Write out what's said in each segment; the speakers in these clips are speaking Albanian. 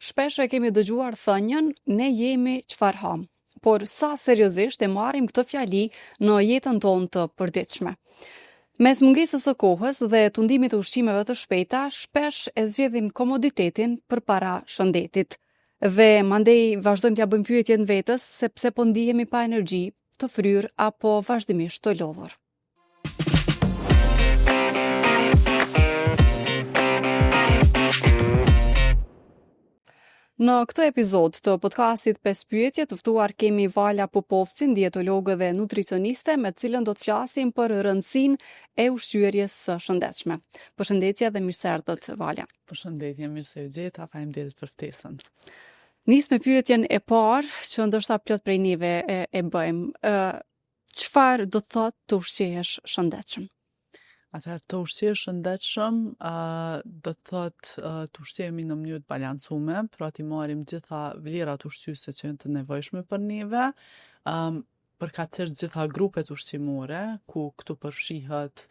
Shpesh e kemi dëgjuar thënien, ne jemi çfarë ham. Por sa seriozisht e marrim këtë fjali në jetën tonë të përditshme. Mes mungesës së kohës dhe tundimit të ushqimeve të shpejta, shpesh e zgjedhim komoditetin përpara shëndetit. Dhe mandej vazhdojmë t'ja bëjmë pyetjen vetës sepse po ndihemi pa energji, të fryrë apo vazhdimisht të lodhur. Në këtë epizod të podcastit 5 pyetje të ftuar kemi Vala Popovcin, dietologe dhe nutricioniste, me cilën do të flasim për rëndësinë e ushqyerjes së shëndetshme. Përshëndetje dhe mirë se erdhët, Vala. Përshëndetje, mirë se u gjeta, faleminderit për ftesën. Nis me pyetjen e parë, që ndoshta plot prej neve e bëjmë. Çfarë do të thotë të ushqehesh shëndetshëm? Atëherë të ushqehesh shëndetshëm do të thotë të ushqehemi në mënyrë të balancume, pra t'i marrim gjitha vlerat ushqyese që janë të nevojshme për neve, përkatësisht gjitha grupet ushqimore, ku këtu përfshihet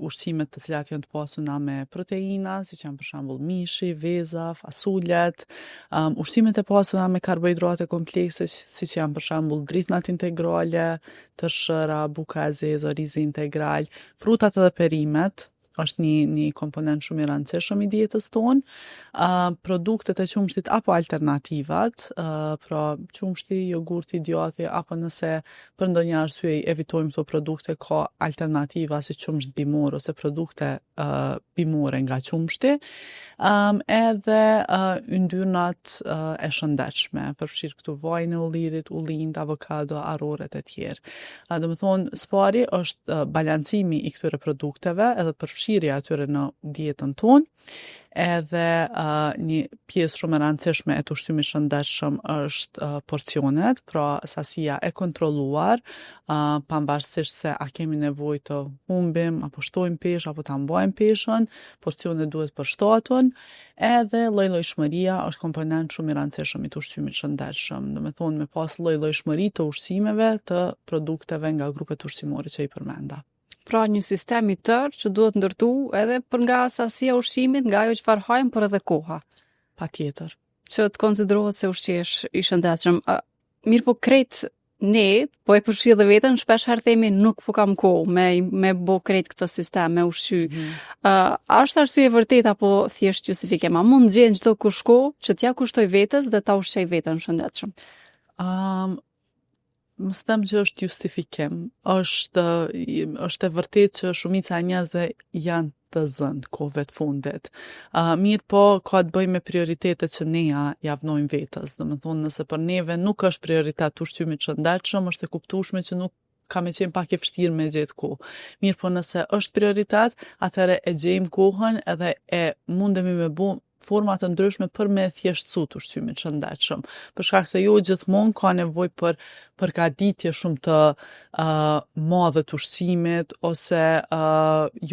ushqimet të cilat janë të pasuna me proteina, siç janë për shembull mishi, veza, fasulet, ushqimet e pasuna me karbohidrate komplekse, siç janë për shembull drithnat integrale, tërshëra, buka e zezë, rizi integral, frutat edhe perimet, është një komponent shumë i rëndësishëm i dietës tonë. Produktet e qumshtit apo alternativat, pra qumshti, jogurti, djathi, apo nëse për ndonjë arsye evitojmë këto produkte, ka alternativa si qumsht bimor ose produkte bimore nga qumshti, edhe yndyrnat e shëndetshme, përfshirë këtu vajin e ullirit, ullind, avokado, arroret e tjerë. Do të thonë, spari është balancimi i këtyre produkteve edhe përfshirja atyre në dietën tonë, edhe një pjesë shumë e rëndësishme e të ushqimit shëndetshëm është porcionet, pra sasia e kontrolluar, pavarësisht se a kemi nevojë të humbim, apo shtojmë peshë, apo ta mbajmë peshën, porcionet duhet përshtaten, edhe llojshmëria është komponent shumë i rëndësishëm i të ushqimit shëndetshëm. Do të thonë me pas llojshmëri të ushqimeve, të produkteve nga grupet ushqimore që i përmenda. Pra një sistem i tërë që duhet ndërtu edhe për nga sasia ushqimit, nga ajo çfarë hajmë, por edhe koha. Patjetër. Që të konsiderohet se ushqesh i shëndetshëm. Mirë po krejt ne, po e përfshi dhe veten, shpesh herë themi nuk po kam kohë me bo krejt këtë sistem, me ushqy. A është arsye e vërtetë apo thjesht justifikim? A mund gjen çdo kush kohë që t'ja kushtoj vetes dhe ta ushqej veten shëndetshëm? Mos them që është justifikim, është e vërtetë që shumica e njerëzve janë të zënë kohëve të fundit. Mirë po, ka të bëjë me prioritetet që ne ja vnojmë vetës. Do të thonë, nëse për neve nuk është prioritet ushqimit shëndetshëm, është e kuptueshme që nuk ka me qenë pak e vështirë me gjetë kohë. Mirë po, nëse është prioritet, atëherë e gjejmë kohën edhe e mundemi me bu forma të ndryshme për me thjeshtësu të ushqimit shëndetshëm. Për shkak se jo gjithmonë ka nevojë për përgatitje shumë të madhe të ushqimit, ose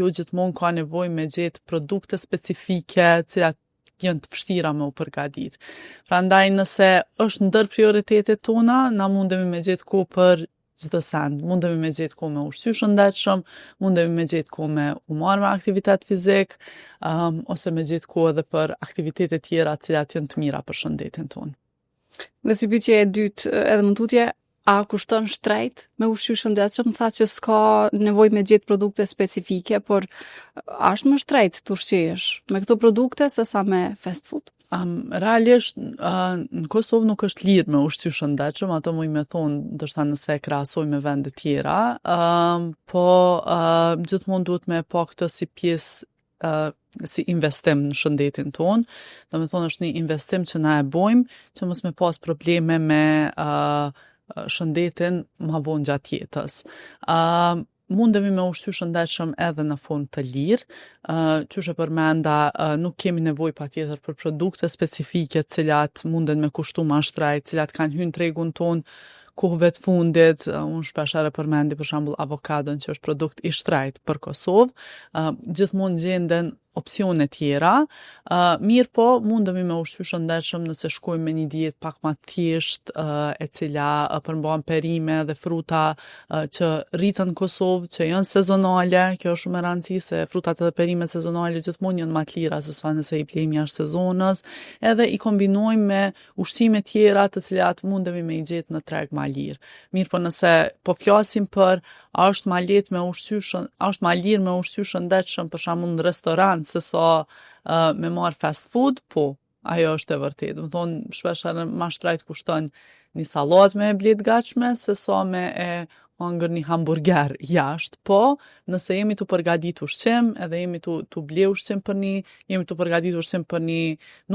jo gjithmonë ka nevojë me gjetë produkte specifike, cilat janë të vështira me u përgatit. Prandaj nëse është ndër prioritetet tona, na mundemi me gjetë kohë për çdo send. Mundemi me gjetë kohë me ushqy shëndetshëm, mundemi me gjetë kohë me u marrë me aktivitet fizik, ose me gjetë kohë edhe për aktivitete tjera cilat janë të mira për shëndetin tonë. Dhe si pyetja e dytë, edhe më tutje, a kushton shtrejt me ushqy shëndetshëm? Tha që s'ka nevojë me gjetë produkte specifike, por është më shtrejt të ushqesh me këto produkte sesa me fast food? Realisht, në Kosovë nuk është lirë me ushqy shëndetshëm, ato muj me thonë, ndoshta nëse e krahasoj me vende tjera, po gjithmonë duhet me pa këtë si pjesë si investim në shëndetin tonë. Do të thonë është një investim që na e bojmë, që mos me pas probleme me shëndetin ma vonë gjatë jetës. Mundemi me ushqy shëndetshëm edhe në formë të lirë, qysh e përmenda, nuk kemi nevojë patjetër për produkte specifike, cilat munden me kushtu ma shtrejt, cilat kanë hyrë në tregun tonë kohëve të fundit, unë shpeshherë përmendi për shembull avokadon që është produkt i shtrejt për Kosovë, gjithmonë gjenden opsione tjera, mirë po mundemi me ushqy shëndetshëm nëse shkojmë me një dietë pak më thjesht, e cila përmban perime dhe fruta që rriten në Kosovë, që janë sezonale. Kjo është shumë e rëndësishme se frutat edhe perimet sezonale gjithmonë janë më të lira se sa nëse i blejmë jashtë sezonës, edhe i kombinojmë me ushqime tjera të cilat mundemi me i gjetë në treg më lirë. Mirë po nëse po flasim për a është më lirë me ushqy shëndetshëm për shembull në restoran se sa me marr fast food, po, ajo është e vërtetë. Do të thonë shpeshherë më shtrejt kushton një sallatë me blet gatshme se sa me e hangër një hamburger jashtë, po nëse jemi të përgatitur ushqim, edhe jemi të ble ushqim jemi të përgatitur ushqim për një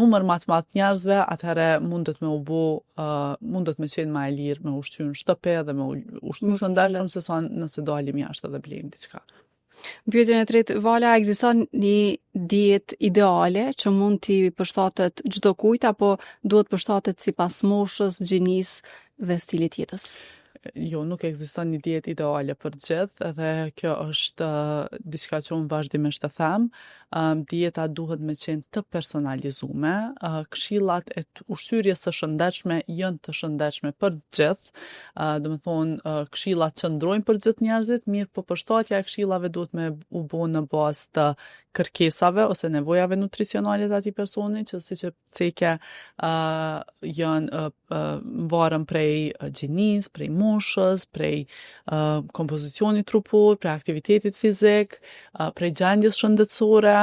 numër më të madh njerëzve, atëherë mundet me qenë më e lirë me ushqy në shtëpi dhe me ushqy shëndetshëm se sa nëse dalim jashtë edhe blejmë diçka. Pyetjen e tretë, Vala, ekziston një dietë ideale që mund t'i përshtatet çdo kujt apo duhet përshtatet sipas moshës, gjinisë dhe stilit jetës? Jo, nuk ekziston një dietë ideale për gjithë, edhe kjo është diçka që unë vazhdimisht e them. Dieta duhet me qenë të personalizume, këshillat e ushqyerjes së shëndetshme janë të shëndetshme për gjithë, do të thonë këshillat qëndrojnë për gjithë njerëzit, mirë po përshtatja e këshillave duhet me u bë në bazë të kërkesave ose nevojave nutricionale të atij personi, që siç e theke janë varën prej gjinisë, prej moshës, prej kompozicionit trupor, prej aktivitetit fizik, prej gjendjes shëndetësore,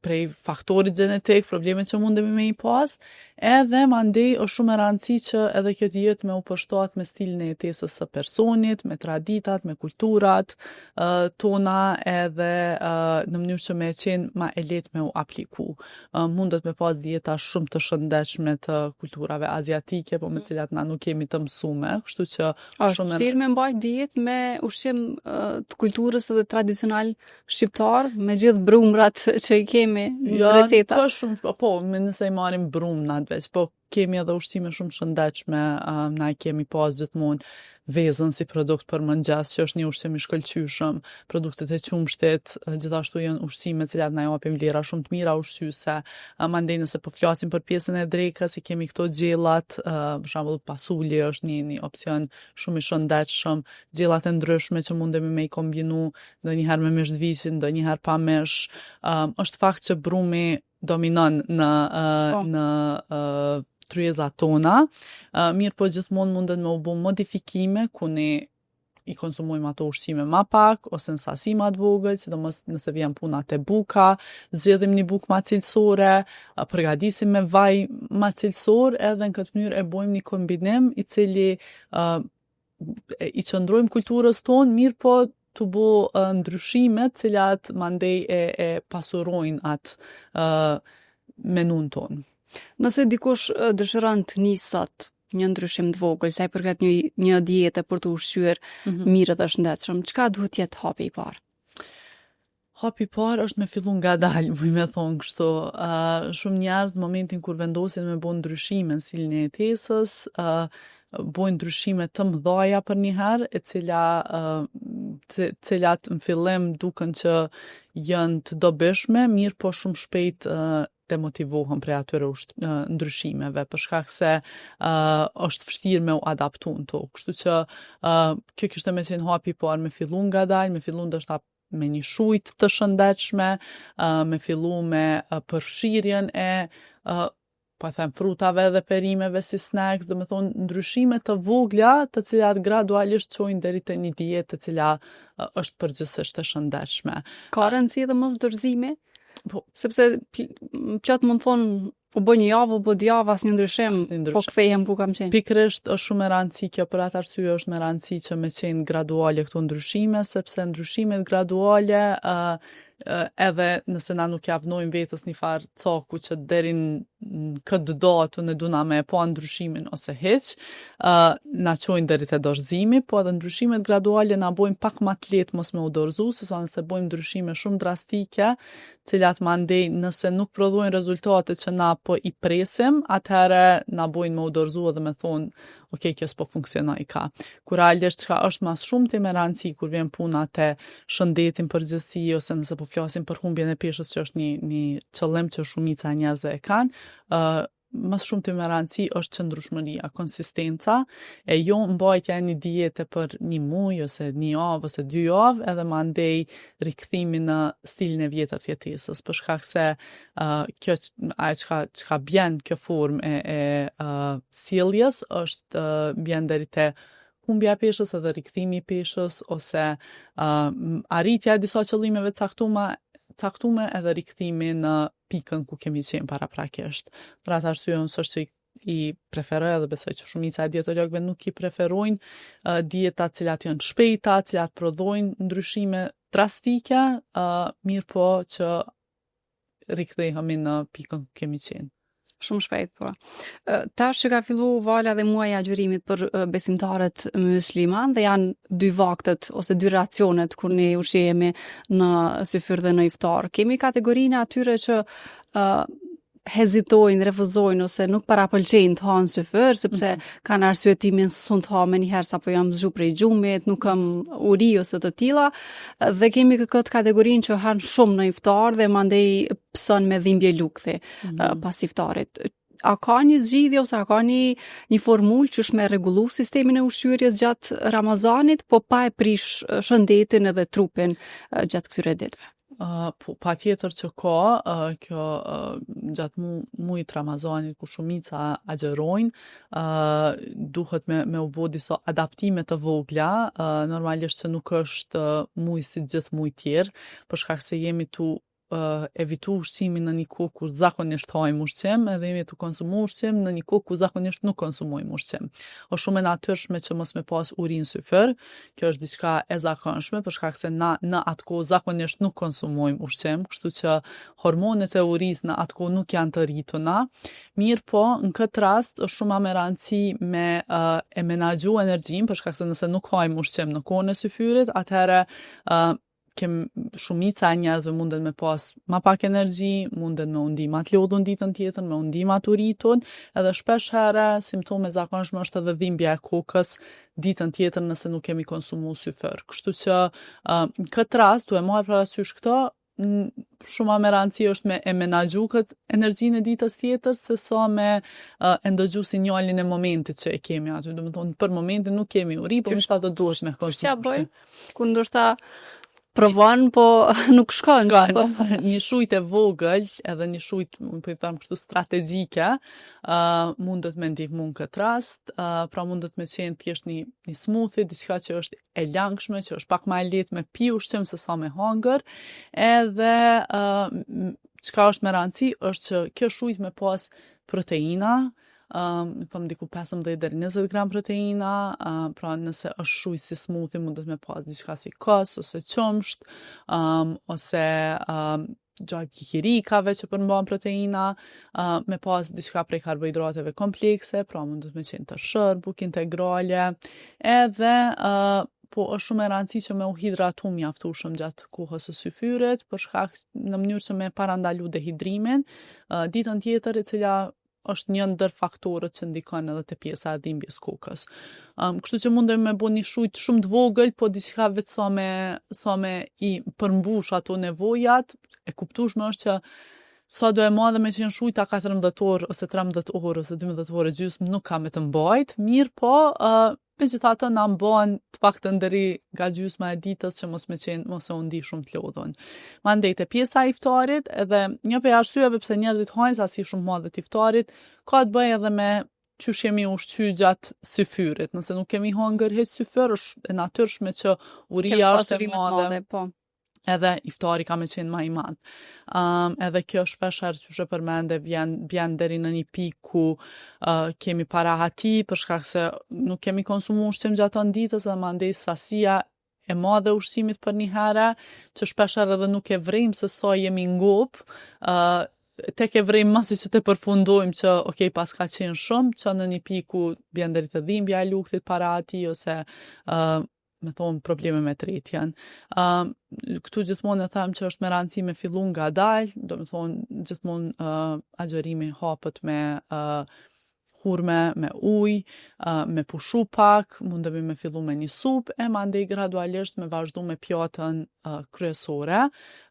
prej faktorit gjenetik, problemet që mundemi me i pas, edhe mandej është shumë e rëndësishme që edhe kjo dietë me u përshtat me stilin e jetesës së personit, me traditat, me kulturat tona, edhe në mënyrë që me qenë ma e lehtë me u apliku. Mundet me pas dieta shumë të shëndetshme të kulturave aziatike, po me cilat na nuk jemi të mësume, kështu që është vërtet me mbajt dietë me ushqim të kulturës edhe tradicional shqiptar, me gjithë brumrat që i kemi në receta. Po, nëse i marrim brumnat veç, po kemi edhe ushqime shumë shëndetshme, na i kemi pas gjithmonë vezën si produkt për mëngjes, që është një ushqim i shkëlqyshëm, produktet e qumshtit, gjithashtu janë ushqime të cilat na japin vlera shumë të mira ushqyese. Mandej nëse po flasim për pjesën e drekës, i kemi këto gjellat, për shembull pasuli është një opsion shumë i shëndetshëm, gjellat e ndryshme që mundemi me i kombinu, ndonjëherë me mish të viçit, ndonjëherë pa mish. Është fakt që brumi dominon në tryezat tona, mirë po gjithmonë mundet me u bë modifikime ku ne i konsumojmë ato ushqime ma pak, ose në sasi ma të vogël, sidomos nëse vjen puna te buka, zgjedhim një bukë ma cilësore, përgatisim me vaj ma cilësor, edhe në këtë mënyrë e bojmë një kombinim i cili i qëndrojmë kulturës tonë, mirë po të bo ndryshimet cilat mandej e pasurojnë atë menun tonë. Nëse dikush dëshiron të nisë sot një ndryshim të vogël, sa i përket një dietë për të ushqyer mirë dhe shëndetshëm, çka duhet të jetë hapi i parë? Hapi i parë është me fillu ngadalë, muj me thonë kështu. Shumë njerëz në momentin kur vendosin me bën ndryshime në stilin e jetesës, bojnë ndryshime të mëdhaja për një herë, cilat në fillim duken që janë të dobishme, mirë po shumë shpejt demotivohen prej atyre ndryshimeve, për shkak se është vështirë me u adaptu në to. Kështu që kjo kishte me qenë hapi i parë, me fillu ngadalë, me fillu ndoshta me një shujtë të shëndetshme, me fillu me përfshirjen e po them frutave dhe perimeve si snacks, do me thonë ndryshime të vogla të cilat gradualisht çojnë deri te një dietë e cila është përgjithsisht e shëndetshme. Ka rëndësi edhe mos dorëzimi? Po, sepse plot mund thonë u bë një javë, u bë dy javë asnjë ndryshim, po kthehem ku kam qenë. Pikërisht është shumë e rëndësishme kjo, për atë arsye është me rëndësi që me qenë graduale këto ndryshime, sepse ndryshimet graduale edhe nëse na nuk javnojmë vetës një farë coku që deri në këtë datë ne duna me pa ndryshimin ose hiç, na çojnë deri te dorëzimi, po edhe ndryshimet graduale na bojnë pak më të lehtë mos me u dorëzu, sesa nëse bëjmë ndryshime shumë drastike, cilat mandej nëse nuk prodhojnë rezultatet që na po i presim, atëherë na bojnë me u dorëzu edhe me thonë, ok, kjo s'po funksionoi ka. Kur realisht çka është mas shumë të me rëndësi kur vjen puna te shëndetin përgjithësi ose nëse po flasim për humbjen e peshës që është një qëllim që shumica e njerëzve e kanë, mas shumë të me rëndësi është qëndrueshmëria, konsistenca, e jo mbajtja e një diete për një muaj ose një javë ose 2 javë, edhe mandej rikthimi në stilin e vjetër të jetesës, për shkak se kjo çka bjen kjo formë e sjelljes është bjen deri te humbja e peshës edhe rikthimi i peshës ose arritja e disa qëllimeve caktume edhe rikthimi në pikën ku kemi qenë paraprakisht. Për atë arsye unë s'është që i preferoj edhe besoj që shumica e dietologëve nuk i preferojnë dieta cilat janë shpejta, cilat prodhojnë ndryshime drastike, mirë po që rikthehemi në pikën ku kemi qenë. Shumë shpejt, po. Tash që ka fillu vala dhe muaji i agjërimit për besimtarët musliman dhe janë 2 vaktet ose 2 racionet kur ne ushqehemi në syfyr dhe në iftar. Kemi kategorinë atyre që hezitojnë, refuzojnë ose nuk parapëlqejnë të hanë syfyr sepse kanë arsyetimin s'un të ha më njëherë sapo jam zgju prej gjumit, nuk kam uri ose të tilla, dhe kemi këtë kategorinë që hanë shumë në iftar dhe mandej pson me dhimbje lukthi pas iftarit. A ka një zgjidhje ose a ka një formulë që është me rregullu sistemin e ushqyerjes gjatë Ramazanit, po pa e prish shëndetin edhe trupin gjatë këtyre ditëve? Pa tjetër që ka, kjo gjatë mujit Ramazanit ku shumica agjerojnë, duhet me u bo disa adaptime të vogla, normalisht që nuk është muj si gjithë muj tjerë, për shkak se jemi tu evitu ushqimin në një kohë kur zakonisht hajmë ushqim, edhe jemi të konsumu ushqim në një kohë kur zakonisht nuk konsumojmë ushqim. Është shumë e natyrshme që mos me pas uri në syfyr, kjo është diçka e zakonshme, për shkak se na në atë kohë zakonisht nuk konsumojmë ushqim, kështu që hormonet e urisë në atë kohë nuk janë të rrituna. Mirë po, në këtë rast është shumë më rëndësi me e menaxhu energjinë, për shkak se nëse nuk hajmë ushqim në kohën e syfyrit, atëherë shumica e njerëzve munden me pas ma pak energji, munden me undima të lodhun ditën tjetër, me undima të uritun, edhe shpesh herë simptome zakonshme është edhe dhimbja e kokës ditën tjetër nëse nuk kemi konsumu syfyr. Kështu që në këtë rast, tu e marrë parasysh këto, shumë më rëndësi është me e menaxhu këtë energjinë e ditës tjetër se sa me e ndëgju sinjalin e momentit që e kemi aty. Do të thonë për momentin nuk kemi uri, por ndoshta do duhesh me konsumë. Çfarë bëj? Kur ndoshta provon, po nuk shkon. Një shujt e vogël, edhe një shujt, po i them kështu strategjike, mundet me ndihmu në këtë rast, pra mundet me qenë thjesht një smoothie, diçka që është e langshme, që është pak më e lehtë me pi ushqim se sa me hangër, edhe çka është me rëndësi është që kjo shujt me pas proteina, thëm diku 15 deri 20 gram proteina, pra nëse është shuj si smoothie mundet me pas diçka si kos ose qumsht, ose gjajp kikirikave që përmban proteina, me pas diçka prej karbohidrateve komplekse, pra mundet me qenë të shër, bukë integrale, edhe po është shumë e rëndësi që me u hidratu mjaftueshëm gjatë kohës së syfyrit, për shkak në mënyrë që me parandalu dehidrimin, ditën tjetër e cila është një ndër faktorët që ndikon edhe te pjesa e dhimbjes kokës. Kështu që mundem me bo një shujt shumë të vogël, po diçka vetë sa me i përmbush ato nevojat, e kuptueshme është që sa do e madhe me qenë shujta 14 orë ose 13 orë ose 12 orë gjysmë nuk ka me të mbajt, mirë po megjithatë na mban të paktën deri nga gjysma e ditës që mos e undi shumë të lodhun. Mandej te pjesa e iftarit, edhe një prej arsyeve pse njerëzit hajnë sasi shumë madhe të iftarit, ka të bëjë edhe me qysh jemi ushqy gjatë syfyrit. Nëse nuk kemi hangër hiç syfyr, është e natyrshme që uria është e madhe, po. Edhe iftari ka me qenë ma i madh. Edhe kjo shpesh herë që përmende vjen deri në një pikë ku kemi parahati për shkak se nuk kemi konsumu ushqim gjatë ditës dhe mandej sasia e madhe ushqimit për një herë, që shpeshher edhe nuk e vrejmë se sa jemi ngop, tek e vrejmë masi që të përfundojmë që okay, pas ka qenë shumë, që në një piku bjen deri te dhimbja e luktit para atij ose me thonë probleme me tretjen. Këtu gjithmonë e them që është me rëndësi me fillu nga dalë, do me thonë gjithmonë agjerimi hapët me hurme, me ujë, me pushu pak, mundemi me fillu me një supë, e mandej gradualisht me vazhdu me pjatën kryesore,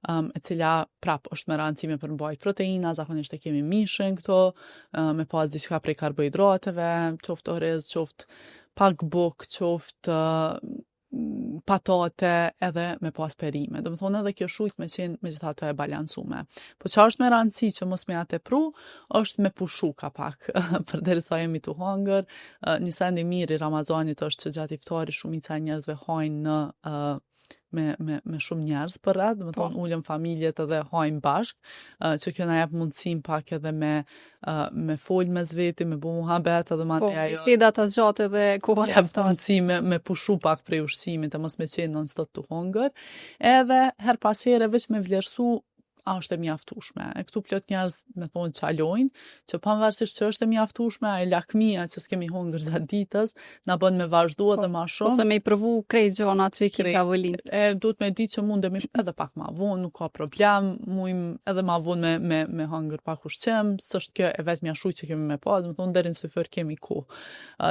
e cila prap është me rëndësi me përmbajt proteina, zakonisht e kemi mishin këto, me pas diçka prej karbohidrateve, qoftë oriz, qoftë pak buk, qoftë patate edhe me pas perime. Do me thonë edhe kjo shujt me qenë me gjitha të e balancume. Po që është me rëndësi që mos me atë pru, është me pushu ka pak, për derisa jemi të hangër. Një send i mirë i Ramazanit është që gjatë iftari shumica e njerëzve hajnë në me shumë njerëz për rreth, do të thonë ulëm familjet edhe hajmë bashk, që kjo na jep mundësinë pak edhe me fol mes veti, me bu muhabet edhe mandej ajo. Biseda të zgjatë edhe koha jep mundësi me pushu pak prej ushqimit, e mos me qenë non stop të hungër, edhe her pas here veç me vlerësu a është e mjaftueshme. E këtu plot njerëz me thonë çalojnë, që pavarësisht që është e mjaftueshme, ai lakmia që s'kemi hungër gjatë ditës, na bën me vazhdu edhe më shumë. Ose me i provu krejt gjanat që i ki tavolinë. Duhet me ditë që mundemi edhe pak ma vonë, nuk ka problem, mujmë edhe ma vonë me hungër pak ushqim, s'është kjo e vetmja shujt që kemi me pas, do të thonë deri në syfër kemi kohë.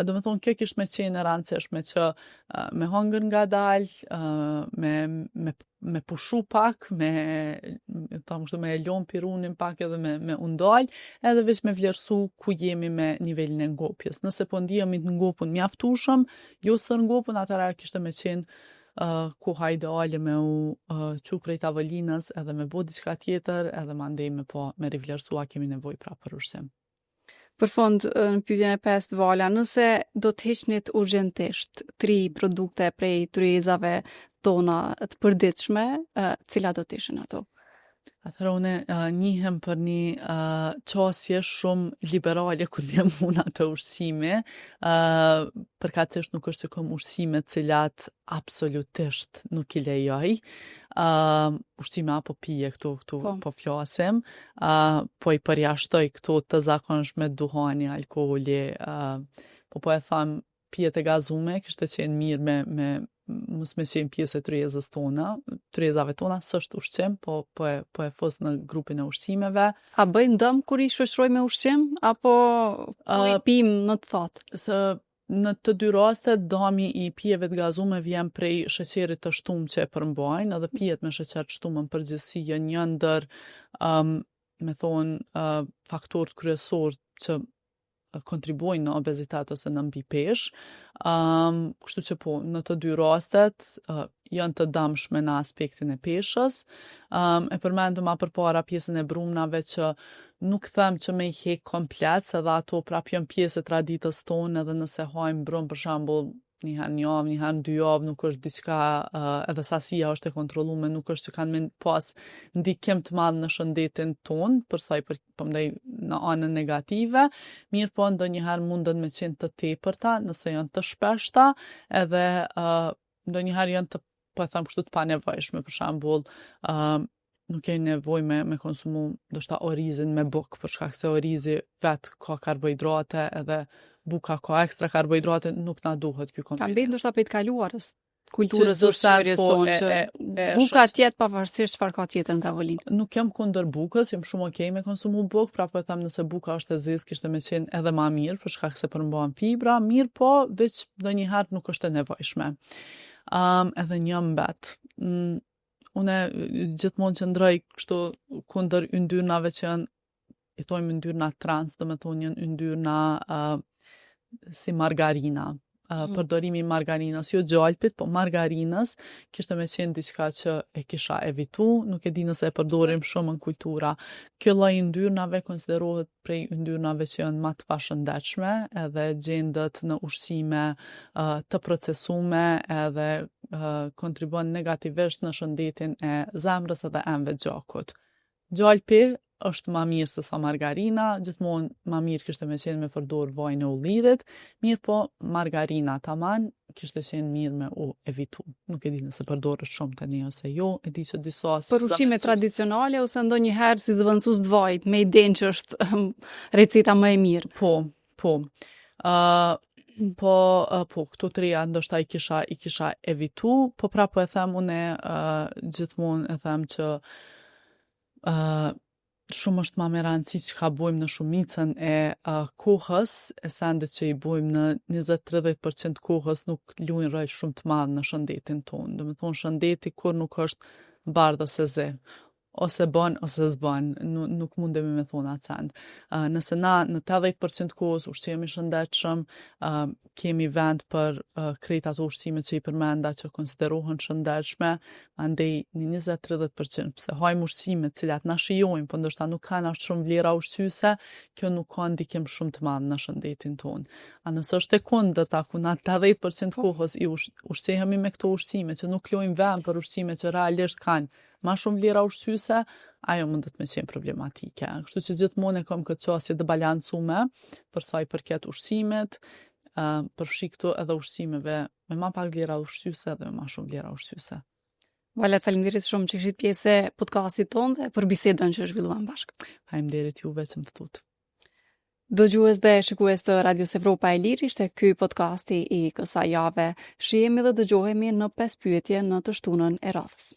Do të thonë kjo kish me qenë e rëndësishme që me hungër ngadalë, me pushu pak, me e lon pirunin pak edhe me undal, edhe veç me vlerësu ku jemi me nivelin e ngopjes. Nëse po ndihemi të ngopun mjaftueshëm, jo sër ngopun, atëra kishte me qenë koha ideale me çu prej tavolinës edhe me bo diçka tjetër, edhe mandej me rivlerësu a kemi nevojë pra për ushqim. Për fond, në pyetjen e 5 Vala, nëse do të heqnit urgjentisht 3 produkte prej tryezave tona të përditshme, cilat do të ishin ato? Atëherë une njihem për një qasje shumë liberale kur vjen puna të ushqime, përkatësisht nuk është që kom ushqime cilat absolutisht nuk i lejoj. Ushqime apo pije këtu po flasim, po i përjashtoj këtu të zakonshme duhani, alkooli, po e tham pijet e gazume, kishte qenë mirë mos me qenë pjesë e tryezave tona, s'është ushqim, po e fos në grupin e ushqimeve. A bëjnë dëm kur i shoqëroj me ushqim, apo i pim në të thatë? Në të dy rastet, dami i pijeve të gazume vjen prej sheqerit të shtumë që e përmbajnë, edhe pijet me sheqer të shtumë në përgjithësi janë një ndër, me thonë, faktorët kryesor që kontribuojnë në obezitet ose në mbi peshë. Kështu që po, në të dy rastet janë të dëmshme në aspektin e peshës. E përmendëm më përpara pjesën e brumnave që nuk them që me i hek komplet, se dhe ato prap janë pjesë e traditës tonë, edhe nëse hajmë brum për shembull një herë një javë, një herë 2 javë, nuk është diçka, edhe sasia është e kontrolluar, nuk është që kanë pas ndikim të madh në shëndetin tonë, për sa i përmendej në anën negative, mirë po ndonjëherë mundën me qenë të tepërta, nëse janë të shpeshta, edhe ndonjëherë janë të, po e them kështu, të panevojshme, për shembull, nuk e nevojë me konsumu ndoshta orizin me buk, për shkak se orizi vet ka karbohidrate, edhe buka ka ekstra karbohidrate, nuk na duhet ky kombinim. Ka mbetë ndoshta pe të kaluarës kulturës ushqyerjes sonë që buka tjetë pavarësisht çfarë ka tjetër në tavolinë. Nuk jam kundër bukës, jam shumë okay me konsumu bukë, pra po e them nëse buka është e zezë, kishte me qenë edhe më mirë, për shkak se përmbahen fibra, mirë po, veç ndonjëherë nuk është e nevojshme. Edhe një mbet. Une gjithmonë qëndroj kështu kundër yndyrnave që janë, i thojmë yndyrna trans, do me thonë janë yndyrna si margarina. Përdorimi i margarinës, jo gjalpit, po margarinës, kishte me qenë diçka që e kisha evitu, nuk e di nëse e përdorim shumë në kultura. Kjo lloj yndyrnave konsiderohet prej yndyrnave që janë më të pashëndetshme, edhe gjendet në ushqime të procesume, edhe kontribuon negativisht në shëndetin e zemrës edhe enëve gjakut. Gjalpi është ma mirë se sa margarina, gjithmonë ma mirë kishte me qenë me përdor vajin e ullirit, mirë po margarina taman kishte qenë mirë me u evitu. Nuk e di nëse përdoret shumë tani ose jo, e di që disa Për ushqime tradicionale ose ndonjëherë si zëvendësues të vajit, me idenë që është receta më e mirë. Po. Po, këto treja ndoshta i kisha evitu, po prapë e them unë gjithmonë e them që shumë është ma me rëndësi që ka bojmë në shumicën e kohës, e sendet që i bojmë në 20-30% kohës nuk luajnë rol shumë të madh në shëndetin tonë. Do me thonë shëndeti kur nuk është bardhë ose zi. Ose bën ose s'bën, nuk mundemi me thonë atë send. Nëse na në 80% kohës ushqemi shëndetshëm, kemi vend për krejt ato ushqime që i përmenda që konsiderohen shëndetshme, andej një 20-30%, pse hajmë ushqime të cilat na shijojmë, po ndoshta nuk kanë ashtë shumë vlera ushqyese, kjo nuk ka ndikim shumë të madh në shëndetin tonë. A nëse është e kundërta, ku na 80% kohës i ushqehemi me këto ushqime që nuk lojmë vend për ushqime që realisht kanë ma shumë vlera ushqyese, ajo mundet me qenë problematike. Kështu që gjithmonë e kam këtë qasje të balancume për sa i përket ushqimet, përfshi këto edhe ushqimeve me ma pak vlera ushqyese dhe me ma shumë vlera ushqyese. Valet, faleminderit shumë që ishit pjesë e podcastit tonë dhe për bisedën që zhvilluam bashkë. Faleminderit juve që më të tutë. Dëgjues dhe shikues të Radios Evropa e Lirë, ishte ky podcasti i kësaj jave. Shihemi dhe dëgjohemi në 5 pyetje në të shtunën e radhës.